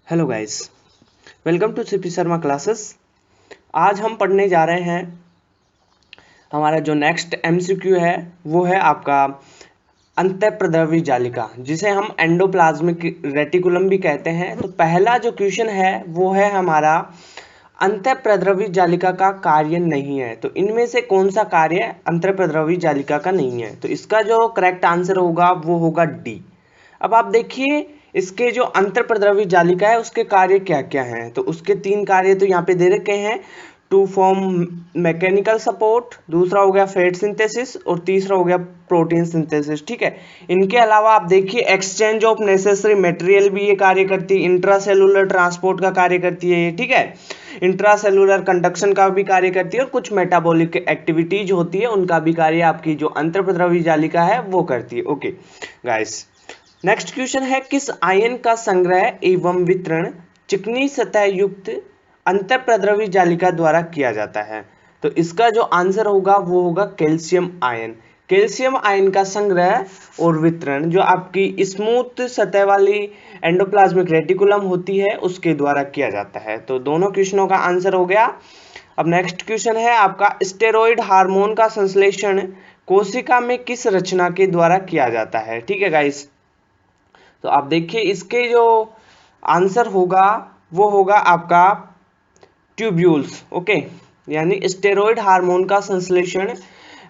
Hello guys, welcome to CP Sharma classes. आज हम पढ़ने जा रहे हैं, हमारा जो नेक्स्ट एमसीक्यू है वो है आपका अंतःप्रद्रवी जालिका, जिसे हम एंडोप्लाज्मिक रेटिकुलम भी कहते हैं। तो पहला जो क्वेश्चन है वो है हमारा, अंतःप्रद्रवी जालिका का कार्य नहीं है। तो इनमें से कौन सा कार्य अंतःप्रद्रवी जालिका का नहीं है? तो इसका जो करेक्ट आंसर होगा वो होगा डी। अब आप देखिए, इसके जो अंतःप्रद्रवी जालिका है उसके कार्य क्या क्या हैं। तो उसके 3 कार्य तो यहाँ पे दे रखे हैं। टू फॉर्म मैकेनिकल सपोर्ट, दूसरा हो गया फैट सिंथेसिस और तीसरा हो गया प्रोटीन सिंथेसिस। ठीक है, इनके अलावा आप देखिए एक्सचेंज ऑफ नेसेसरी मटेरियल भी ये कार्य करती है, इंट्रासेलुलर ट्रांसपोर्ट का कार्य करती है ये। ठीक है, इंट्रासेलुलर कंडक्शन का भी कार्य करती है और कुछ मेटाबॉलिक एक्टिविटीज होती है उनका भी कार्य आपकी जो अंतःप्रद्रवी जालिका है वो करती है। ओके गाइस, नेक्स्ट क्वेश्चन है, किस आयन का संग्रह एवं वितरण चिकनी सतह युक्त अंतःप्रद्रवी जालिका द्वारा किया जाता है? तो इसका जो आंसर होगा वो होगा कैल्शियम आयन। कैल्शियम आयन का संग्रह और वितरण जो आपकी स्मूथ सतह वाली एंडोप्लाज्मिक रेटिकुलम होती है उसके द्वारा किया जाता है। तो दोनों क्वेश्चनों का आंसर हो गया। अब नेक्स्ट क्वेश्चन है आपका, स्टेरॉइड हार्मोन का संश्लेषण कोशिका में किस रचना के द्वारा किया जाता है? ठीक है गाइस, तो आप देखिए इसके जो आंसर होगा वो होगा आपका ट्यूब्यूल्स। ओके, यानी स्टेरॉइड हार्मोन का संश्लेषण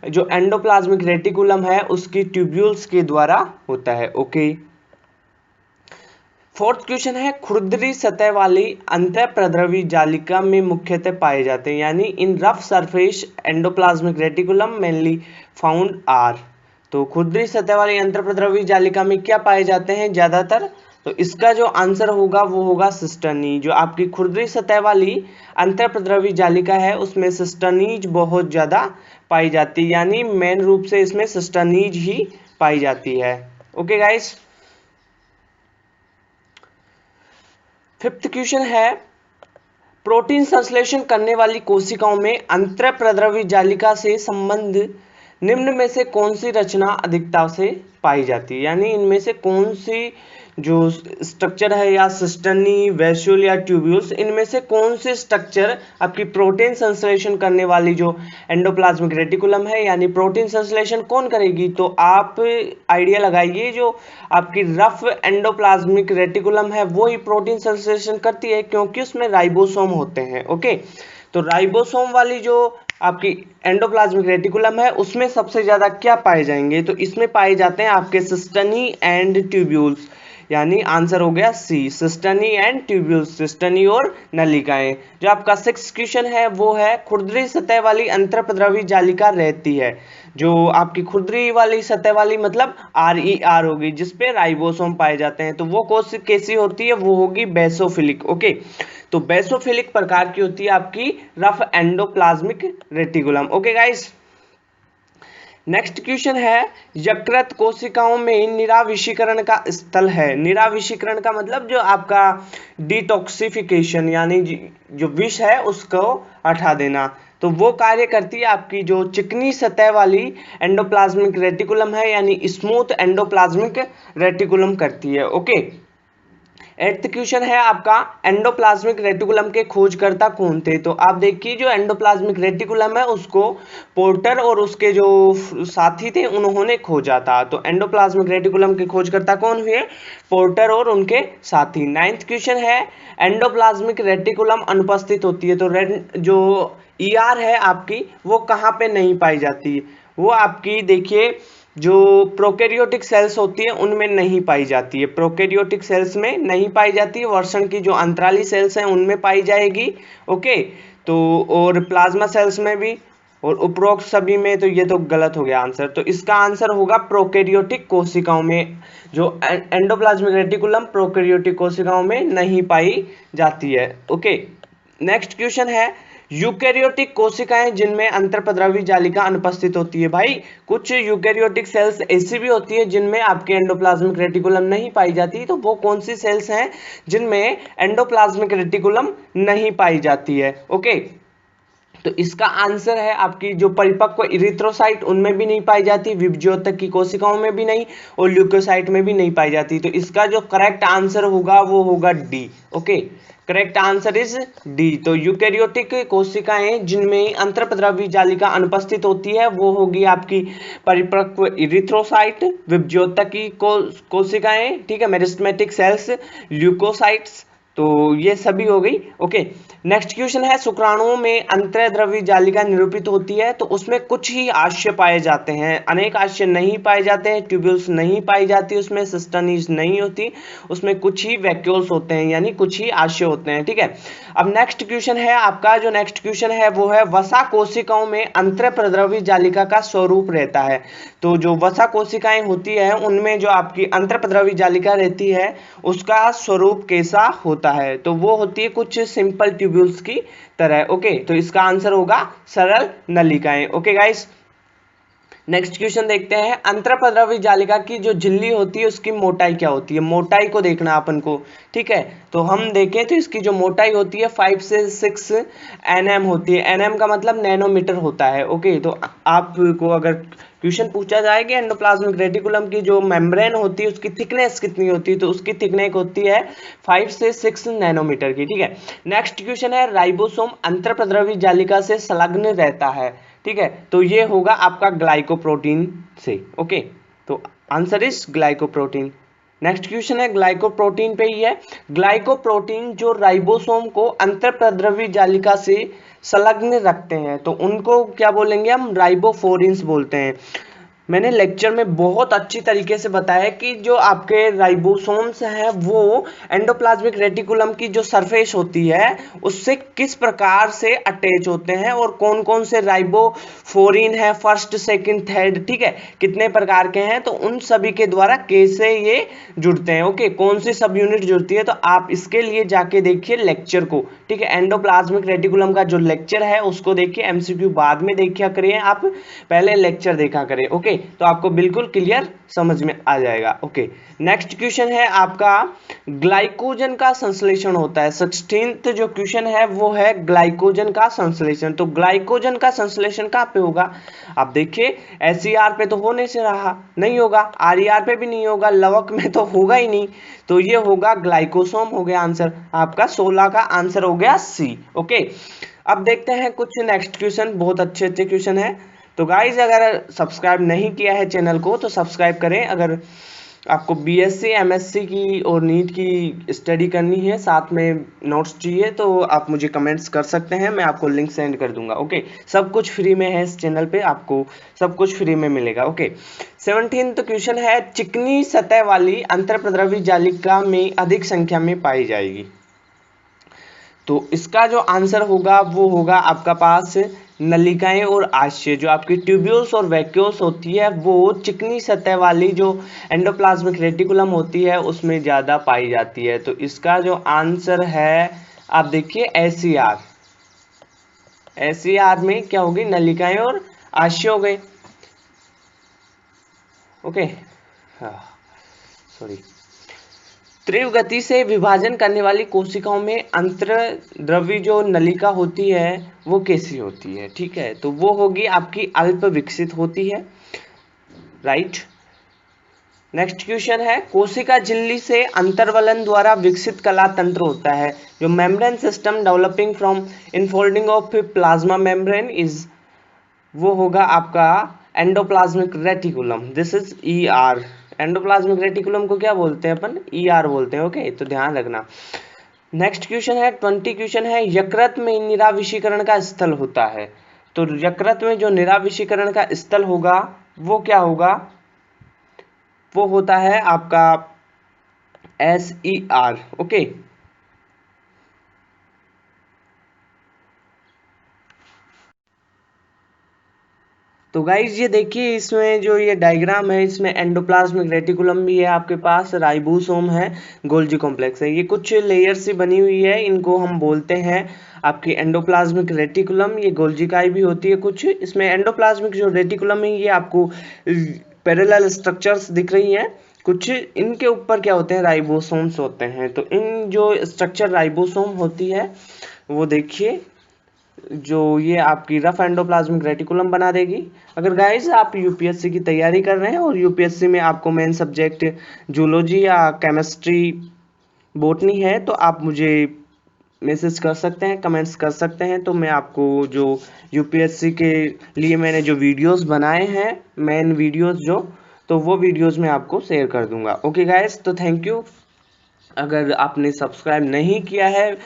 जो एंडोप्लाज्मिक रेटिकुलम है उसकी ट्यूब्यूल्स के द्वारा होता है। ओके, फोर्थ क्वेश्चन है, खुरदरी सतह वाली अंतःप्रद्रवी जालिका में मुख्यतः पाए जाते हैं, यानी इन rough surface endoplasmic reticulum mainly found are. तो खुरदरी सतह वाली अंतःप्रद्रवी जालिका में क्या पाए जाते हैं ज्यादातर? तो इसका जो आंसर होगा वो होगा सिस्टनी। जो आपकी खुरदरी सतह वाली अंतःप्रद्रवी जालिका है उसमें सिस्टनीज बहुत ज्यादा पाई जाती है, यानी मेन रूप से इसमें सिस्टनीज ही पाई जाती है। ओके गाइस, फिफ्थ क्वेश्चन है, प्रोटीन संश्लेषण करने वाली कोशिकाओं में अंतःप्रद्रवी जालिका से संबंध निम्न में से कौन सी रचना अधिकता से पाई जाती है? यानी इनमें से कौन सी जो स्ट्रक्चर है, या सिस्टनी, वैस्यूल या ट्यूब्यूल्स, इनमें से कौन सी स्ट्रक्चर आपकी प्रोटीन संश्लेषण करने वाली जो एंडोप्लाज्मिक रेटिकुलम है, यानी प्रोटीन संश्लेषण कौन करेगी? तो आप आइडिया लगाइए, जो आपकी रफ एंडोप्लाज्मिक रेटिकुलम है वो ही प्रोटीन संश्लेषण करती है, क्योंकि उसमें राइबोसोम होते हैं। ओके, तो राइबोसोम वाली जो आपकी एंडोप्लाज्मिक रेटिकुलम है उसमें सबसे ज्यादा क्या पाए जाएंगे? तो इसमें पाए जाते हैं आपके सिस्टनी एंड ट्यूब्यूल्स, यानी आंसर हो गया सी, सिस्टनी एंड ट्यूब्यूल्स, सिस्टनी और नलिकाएं। जो आपका 6th क्वेश्चन है वो है, खुरदरी सतह वाली अंतःप्रद्रवी जालिका रहती है। जो आपकी खुरदरी वाली सतह वाली मतलब RER होगी, जिसपे राइबोसोम पाए जाते हैं। तो वो कोशिका कैसी होती है? वो होगी बेसोफिलिक। ओके, तो बेसोफिलिक प्रकार की होती है आपकी rough endoplasmic reticulum. Okay guys, next question है, यकृत कोशिकाओं में निराविषीकरण का स्थल है। निराविषीकरण का मतलब जो आपका डिटॉक्सिफिकेशन, यानी जो विष है उसको हटा देना। तो वो कार्य करती है आपकी जो चिकनी सतह वाली एंडोप्लाज्मिक रेटिकुलम है, यानी स्मूथ एंडोप्लाज्मिक रेटिकुलम करती है। ओके, 8th क्वेश्चन है आपका, एंडोप्लाज्मिक रेटिकुलम के खोजकर्ता कौन थे? तो आप देखिए, जो एंडोप्लाज्मिक रेटिकुलम है उसको पोर्टर और उसके जो साथी थे उन्होंने खोजा था। तो एंडोप्लाज्मिक रेटिकुलम के खोजकर्ता कौन हुए? पोर्टर और उनके साथी। 9th क्वेश्चन है, एंडोप्लाज्मिक रेटिकुलम अनुपस्थित होती है, तो जो ER है आपकी वो कहाँ पे नहीं पाई जाती? वो आपकी देखिए जो प्रोकैरियोटिक सेल्स होती है उनमें नहीं पाई जाती है, प्रोकैरियोटिक सेल्स में नहीं पाई जाती है, वर्षण की जो अंतराली सेल्स हैं उनमें पाई जाएगी। ओके, तो और प्लाज्मा सेल्स में भी, और उपरोक्त सभी में। तो ये तो गलत हो गया आंसर। तो इसका आंसर होगा प्रोकैरियोटिक कोशिकाओं में, जो एंडोप्लाज्मिक रेटिकुलम प्रोकैरियोटिक कोशिकाओं में नहीं पाई जाती है। ओके, नेक्स्ट क्वेश्चन है, यूकैरियोटिक कोशिकाएं जिनमें अंतःप्रद्रवी जालिका अनुपस्थित होती है। भाई, कुछ यूकैरियोटिक सेल्स ऐसी भी होती है जिनमें आपके एंडोप्लाज्मिक रेटिकुलम नहीं पाई जाती। तो वो कौन सी सेल्स हैं जिनमें एंडोप्लाज्मिक रेटिकुलम नहीं पाई जाती है? ओके, तो इसका आंसर है आपकी जो परिपक्व इरिथ्रोसाइट उनमें भी नहीं पाई जाती, विभज्योतक की कोशिकाओं में भी नहीं और ल्यूकोसाइट में भी नहीं पाई जाती। तो इसका जो करेक्ट आंसर होगा वो होगा D. Okay, correct answer is D. तो यूकैरियोटिक कोशिकाएं जिनमें अंतर्पद्रव्य जालिका अनुपस्थित होती है वो होगी आपकी परिपक्व इरिथ्रोसाइट, विभज्योतकी कोशिकाएं, ठीक है, मेरिस्टेमेटिक सेल्स, ल्यूकोसाइट्स। तो ये सभी हो गई। ओके, नेक्स्ट क्वेश्चन है शुक्राणुओं में अंतर्द्रव्य जालिका निरूपित होती है तो उसमें कुछ ही आशय पाए जाते हैं, अनेक आशय नहीं पाए जाते हैं, ट्यूब्यूल्स नहीं पाई जाती, उसमें सिस्टनीज नहीं होती, उसमें कुछ ही वैक्यूल्स होते हैं, यानी कुछ ही आशय होते हैं। ठीक है, अब नेक्स्ट क्वेश्चन है आपका, जो नेक्स्ट क्वेश्चन है वो है वसा कोशिकाओं में अंतर्प्रद्रव्य जालिका का स्वरूप रहता है। तो जो वसा कोशिकाएं होती है उनमें जो आपकी अंतर्प्रद्रव्य जालिका रहती है उसका स्वरूप कैसा होता है? तो वो होती है कुछ सिंपल ट्यूब्यूल्स की तरह। ओके, तो इसका आंसर होगा सरल नलिकाएं। ओके गाइस, नेक्स्ट क्वेश्चन देखते हैं, अंतर्प्रद्रव्य जालिका की जो झिल्ली होती है उसकी मोटाई क्या होती है? मोटाई को देखना अपन को। ठीक है, तो हम देखें तो इसकी जो मोटाई होती है 5 से 6 nm होती है। nm का मतलब नैनोमीटर होता है। ओके, तो आपको अगर क्वेश्चन पूछा जाए कि एंडोप्लाज्मिक रेटिकुलम की जो मेम्ब्रेन होती है उसकी थिकनेस कितनी होती है, तो उसकी थिकनेस होती है 5 से 6 नैनोमीटर की। ठीक है, नेक्स्ट क्वेश्चन है राइबोसोम अंतर्प्रद्रव्य जालिका से संलग्न रहता है। ठीक है, तो ये होगा आपका ग्लाइकोप्रोटीन से। ओके, तो answer is glycoprotein. Next question है ग्लाइकोप्रोटीन पे ही है। ग्लाइकोप्रोटीन जो राइबोसोम को अंतर्प्रद्रव्य जालिका से संलग्न रखते हैं तो उनको क्या बोलेंगे हम? राइबोफोरिन्स बोलते हैं। मैंने लेक्चर में बहुत अच्छी तरीके से बताया कि जो आपके राइबोसोम्स हैं वो एंडोप्लाज्मिक रेटिकुलम की जो सरफेस होती है उससे किस प्रकार से अटैच होते हैं और कौन कौन से राइबोफोरिन है, फर्स्ट सेकंड थर्ड, ठीक है, कितने प्रकार के हैं, तो उन सभी के द्वारा कैसे ये जुड़ते हैं। ओके, कौन सी सब यूनिट जुड़ती है, तो आप इसके लिए जाके देखिए लेक्चर को। ठीक है, एंडोप्लाज्मिक रेटिकुलम का जो लेक्चर है उसको देखिए, एमसीक्यू बाद में देखा करिए, आप पहले लेक्चर देखा करें। ओके, तो आपको बिल्कुल क्लियर समझ में आ जाएगा। ओके, नेक्स्ट क्वेश्चन है आपका ग्लाइकोजन का संश्लेषण होता है। 16th जो क्वेश्चन है वो है ग्लाइकोजन का संश्लेषण। तो ग्लाइकोजन का संश्लेषण कहाँ पे होगा? आप देखिए एसईआर पे तो होने से रहा नहीं होगा, आरईआर पे भी नहीं होगा, लवक में तो होगा ही नहीं, तो ये होगा ग्लाइकोसोम हो गया आंसर आपका। 16 का आंसर हो गया सी। ओके, अब देखते हैं कुछ नेक्स्ट क्वेश्चन, बहुत अच्छे अच्छे क्वेश्चन है। तो गाइज अगर सब्सक्राइब नहीं किया है चैनल को तो सब्सक्राइब करें। अगर आपको बीएससी एमएससी की और नीट की स्टडी करनी है, साथ में नोट्स चाहिए, तो आप मुझे कमेंट्स कर सकते हैं, मैं आपको लिंक सेंड कर दूंगा। ओके, सब कुछ फ्री में है इस चैनल पे, आपको सब कुछ फ्री में मिलेगा। ओके, 17th क्वेश्चन है चिकनी सतह वाली अंतर्प्रद्रव्य जालिका में अधिक संख्या में पाई जाएगी। तो इसका जो आंसर होगा वो होगा आपका पास नलिकाएं और आशय, जो आपकी ट्यूब्यूल्स और वैक्यूल्स होती है वो चिकनी सतह वाली जो एंडोप्लाज्मिक रेटिकुलम होती है उसमें ज़्यादा पाई जाती है। तो इसका जो आंसर है आप देखिए एसईआर। एसईआर में क्या होगी? नलिकाएं और आशय हो गए। ओके, हाँ सॉरी। तीव्र गति से विभाजन करने वाली कोशिकाओं में अंतर्द्रव्य जो नलिका होती है वो कैसी होती है? ठीक है, तो वो होगी आपकी अल्प विकसित होती है। राइट, नेक्स्ट क्वेश्चन है कोशिका झिल्ली से अंतर्वलन द्वारा विकसित कला तंत्र होता है। जो membrane system developing from infolding of plasma membrane is, वो होगा आपका endoplasmic reticulum. This is ER. Endoplasmic reticulum को क्या बोलते हैं अपन? ईआर बोलते हैं। ओके, तो ध्यान रखना। नेक्स्ट क्वेश्चन है 20 क्वेश्चन है यकृत में निराविषीकरण का स्थल होता है। तो यकृत में जो निराविषीकरण का स्थल होगा वो क्या होगा? वो होता है आपका एसईआर। ओके, तो गाइज ये देखिए इसमें जो ये डायग्राम है इसमें एंडोप्लाज्मिक रेटिकुलम भी है आपके पास, राइबोसोम है, गोल्जी कॉम्प्लेक्स है, ये कुछ लेयर से बनी हुई है, इनको हम बोलते हैं आपकी एंडोप्लाज्मिक रेटिकुलम। ये गोल्जिकाई भी होती है कुछ। इसमें एंडोप्लाज्मिक जो रेटिकुलम है ये आपको पैरेलल स्ट्रक्चर्स दिख रही हैं कुछ, इनके ऊपर क्या होते हैं? राइबोसोम्स होते हैं। तो इन जो स्ट्रक्चर राइबोसोम होती है वो देखिए जो ये आपकी रफ एंडोप्लाज्मिक रेटिकुलम बना देगी। अगर गाइस आप यूपीएससी की तैयारी कर रहे हैं और यूपीएससी में आपको मेन सब्जेक्ट जूलॉजी या केमिस्ट्री बॉटनी है तो आप मुझे मैसेज कर सकते हैं, कमेंट्स कर सकते हैं, तो मैं आपको जो यूपीएससी के लिए मैंने जो वीडियोस बनाए हैं मेन वीडियोस जो, तो वो वीडियोस मैं आपको शेयर कर दूंगा। ओके गाइस, तो थैंक यू। अगर आपने सब्सक्राइब नहीं किया है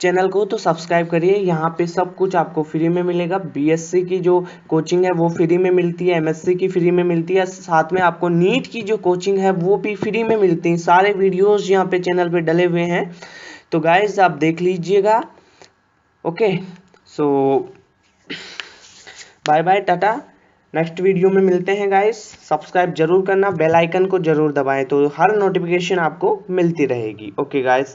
चैनल को तो सब्सक्राइब करिए। यहाँ पे सब कुछ आपको फ्री में मिलेगा। बीएससी की जो कोचिंग है वो फ्री में मिलती है, एमएससी की फ्री में मिलती है, साथ में आपको नीट की जो कोचिंग है वो भी फ्री में मिलती है। सारे वीडियोस यहाँ पे चैनल पे डले हुए हैं, तो गाइस आप देख लीजिएगा। Okay, so bye bye, tata. Next video में मिलते हैं गाइस। सब्सक्राइब जरूर करना, बेल आइकन को जरूर दबाएं तो हर नोटिफिकेशन आपको मिलती रहेगी। Okay guys.